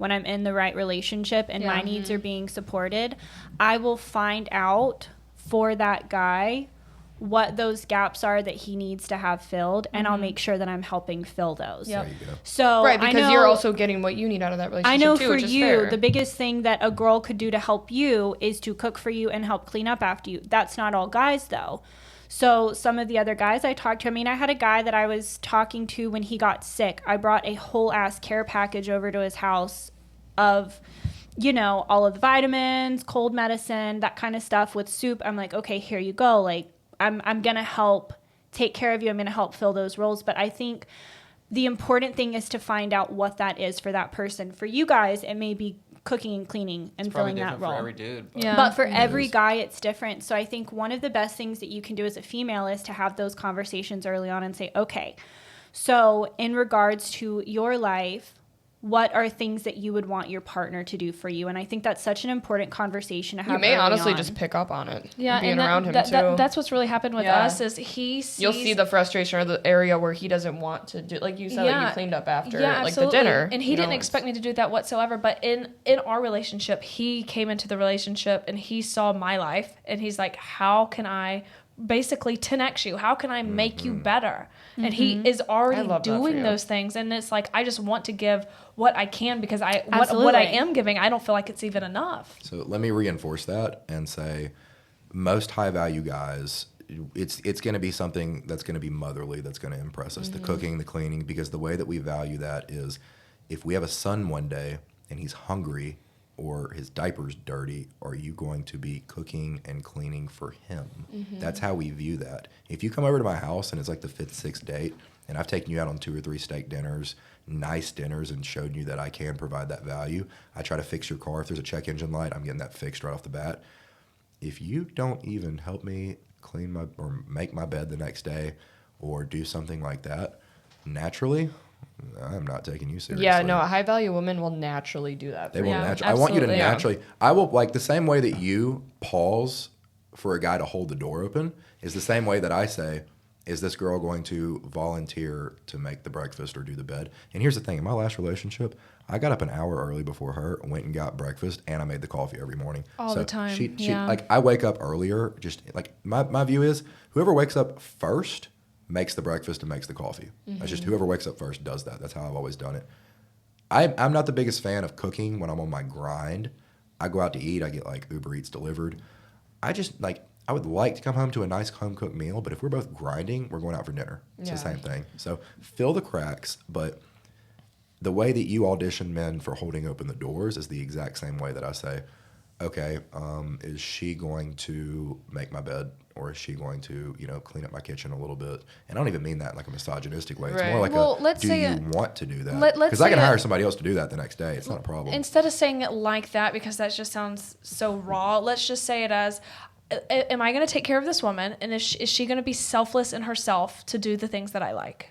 when I'm in the right relationship and my needs are being supported, I will find out for that guy what those gaps are that he needs to have filled, and I'll make sure that I'm helping fill those. There you go. So right, because you're also getting what you need out of that relationship. I know too, for which is you, fair. the biggest thing that a girl could do to help you is to cook for you and help clean up after you. That's not all guys, though. So some of the other guys I talked to, I mean, I had a guy that I was talking to when he got sick. I brought a whole ass care package over to his house of, you know, all of the vitamins, cold medicine, that kind of stuff with soup. I'm like, okay, here you go. Like, I'm going to help take care of you. I'm going to help fill those roles. But I think the important thing is to find out what that is for that person. For you guys, it may be cooking and cleaning and filling that role. For every dude. But for every guy, it's different. So I think one of the best things that you can do as a female is to have those conversations early on and say, okay, so in regards to your life, what are things that you would want your partner to do for you? And I think that's such an important conversation to have. You may honestly on. just pick up on it. Yeah, being and around him too. That's what's really happened with us is he sees... You'll see the frustration or the area where he doesn't want to do, like you said, like you cleaned up after like the dinner. And he didn't expect me to do that whatsoever. But in our relationship, he came into the relationship and he saw my life and he's like, how can I basically 10x you? How can I make you better? And he is already doing those things. And it's like, I just want to give what I can because what I am giving, I don't feel like it's even enough. So let me reinforce that and say most high value guys, it's going to be something that's going to be motherly, that's going to impress us. The cooking, the cleaning, because the way that we value that is if we have a son one day and he's hungry or his diaper's dirty, are you going to be cooking and cleaning for him? That's how we view that. If you come over to my house and it's like the 5th, 6th date, and I've taken you out on 2 or 3 steak dinners, nice dinners, and showed you that I can provide that value, I try to fix your car. If there's a check engine light, I'm getting that fixed right off the bat. If you don't even help me clean my or make my bed the next day or do something like that, naturally, I'm not taking you seriously. Yeah, no, a high value woman will naturally do that. They will naturally. I want you to naturally. I will, like the same way that you pause for a guy to hold the door open is the same way that I say, is this girl going to volunteer to make the breakfast or do the bed? And here's the thing. In my last relationship, I got up an hour early before her, went and got breakfast, and I made the coffee every morning. All the time. She like I wake up earlier. Just like my view is, whoever wakes up first makes the breakfast and makes the coffee. That's just whoever wakes up first does that. That's how I've always done it. I'm not the biggest fan of cooking when I'm on my grind. I go out to eat. I get like Uber Eats delivered. I just like, I would like to come home to a nice home cooked meal, but if we're both grinding, we're going out for dinner. It's the same thing. So fill the cracks, but the way that you audition men for holding open the doors is the exact same way that I say, okay, is she going to make my bed? Or is she going to, clean up my kitchen a little bit? And I don't even mean that in like a misogynistic way. It's more like do you want to do that? Because I can hire somebody else to do that the next day. It's not a problem. Instead of saying it like that, because that just sounds so raw, let's just say it as, am I going to take care of this woman? And is she going to be selfless in herself to do the things that I like?